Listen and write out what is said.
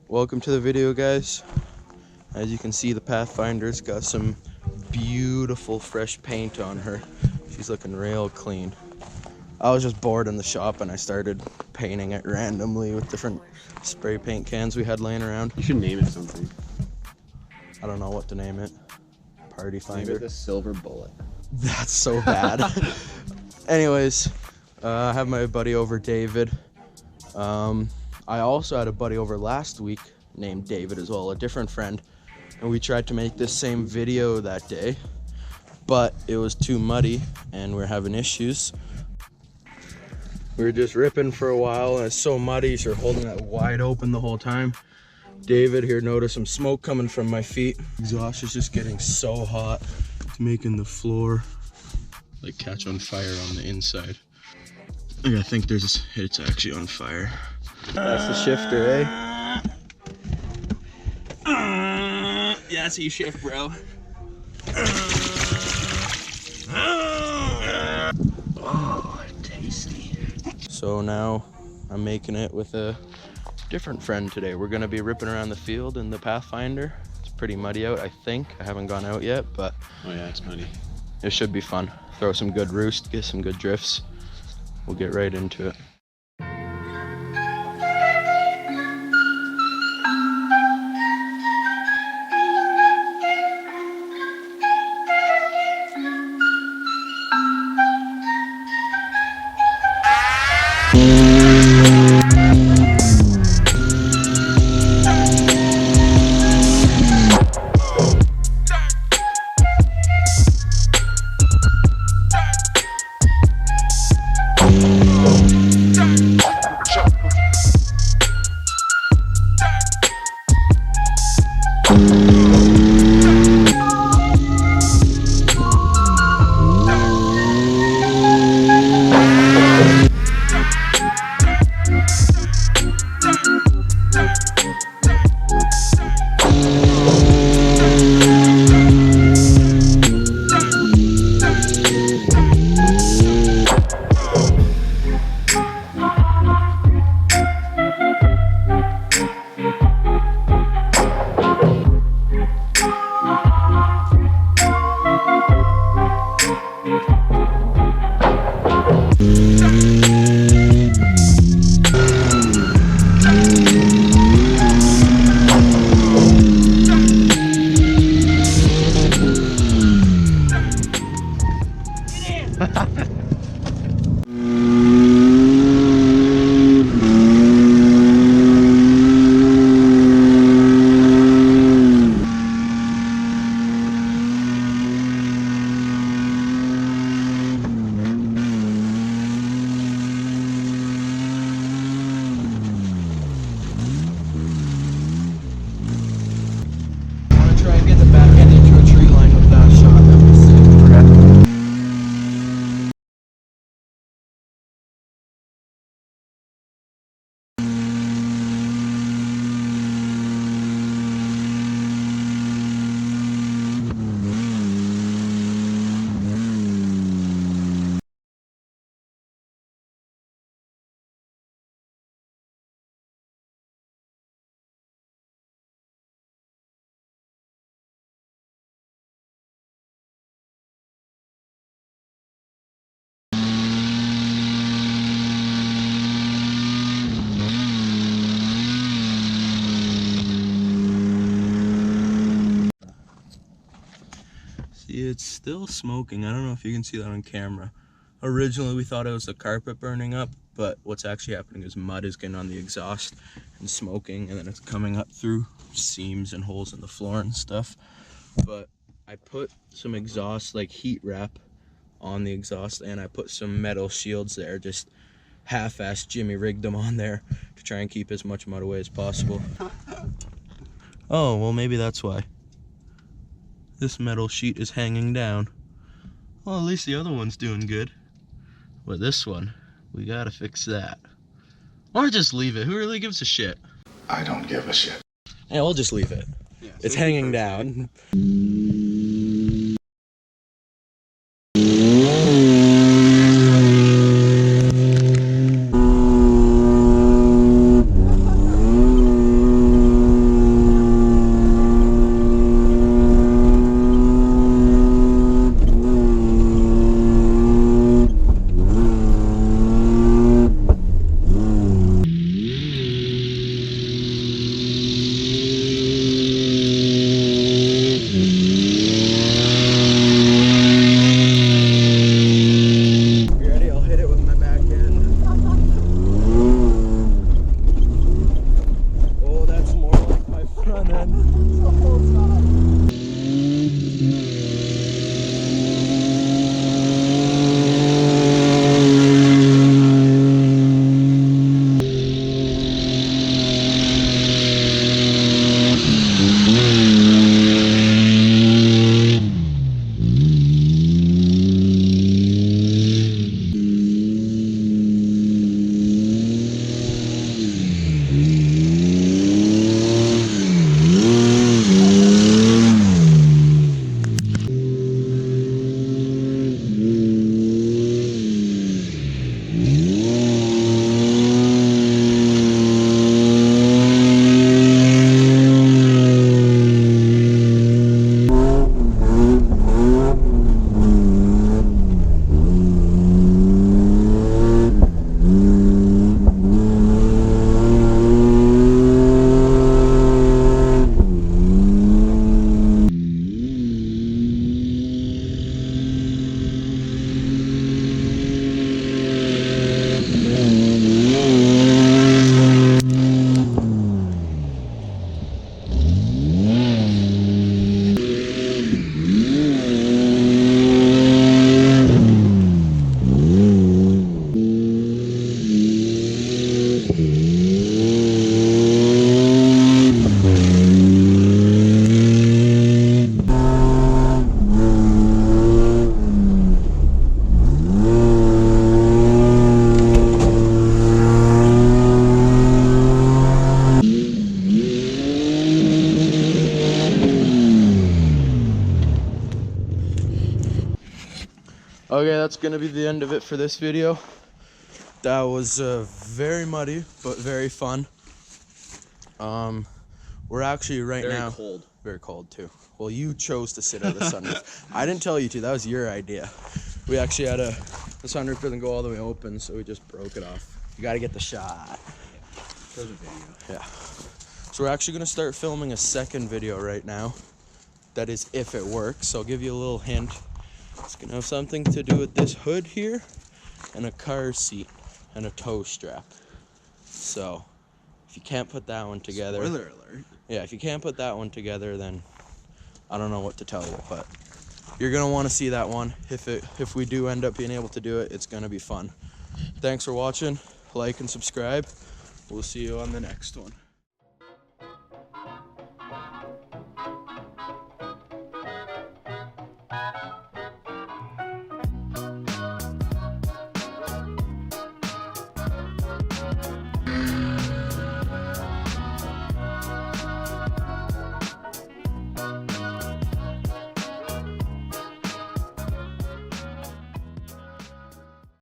Welcome to the video, guys. As you can see, the Pathfinder's got some beautiful fresh paint on her. She's looking real clean. I was just bored in the shop and I started painting it randomly with different spray paint cans we had laying around. You should name it something. I don't know what to name it. Party Name Finder. it the Silver Bullet. That's so bad. Anyways, I have my buddy over, David. I also had a buddy over last week named David as well, a different friend. And we tried to make this same video that day, but it was too muddy and we're having issues. We were just ripping for a while and it's so muddy, so we're holding that wide open the whole time. David here noticed some smoke coming from my feet. Exhaust is just getting so hot. It's making the floor like catch on fire on the inside. I think it's actually on fire. That's the shifter, eh? Yeah, that's how you shift, bro. Oh, tasty. So now I'm making it with a different friend today. We're gonna be ripping around the field in the Pathfinder. It's pretty muddy out, I think. I haven't gone out yet, but Oh yeah, it's muddy. it should be fun. Throw some good roost, get some good drifts. We'll get right into it. See, it's still smoking. I don't know if you can see that on camera. Originally, we thought it was the carpet burning up, but what's actually happening is mud is getting on the exhaust and smoking, and then it's coming up through seams and holes in the floor and stuff. But I put some exhaust, like heat wrap, on the exhaust, and I put some metal shields there, just half-assed Jimmy rigged them on there to try and keep as much mud away as possible. Oh, well, maybe that's why. This metal sheet is hanging down. Well, at least the other one's doing good. But this one, we gotta fix that. Or just leave it. Who really gives a shit? I don't give a shit. Yeah, we'll just leave it. Yeah, It's hanging down. Okay, that's gonna be the end of it for this video. That was very muddy, but very fun. We're actually now cold. very cold too. Well, you chose to sit out of the sunroof. I didn't tell you to. That was your idea. We actually had the sunroof doesn't go all the way open, so we just broke it off. You got to get the shot. Show the video. Yeah. So we're actually gonna start filming a second video right now. That is if it works. So I'll give you a little hint. It's gonna have something to do with this hood here, and a car seat, and a tow strap. So if you can't put that one together. Spoiler alert. Yeah, if you can't put that one together, then I don't know what to tell you, but you're gonna want to see that one. If we do end up being able to do it, it's gonna be fun. Thanks for watching. Like and subscribe. We'll see you on the next one.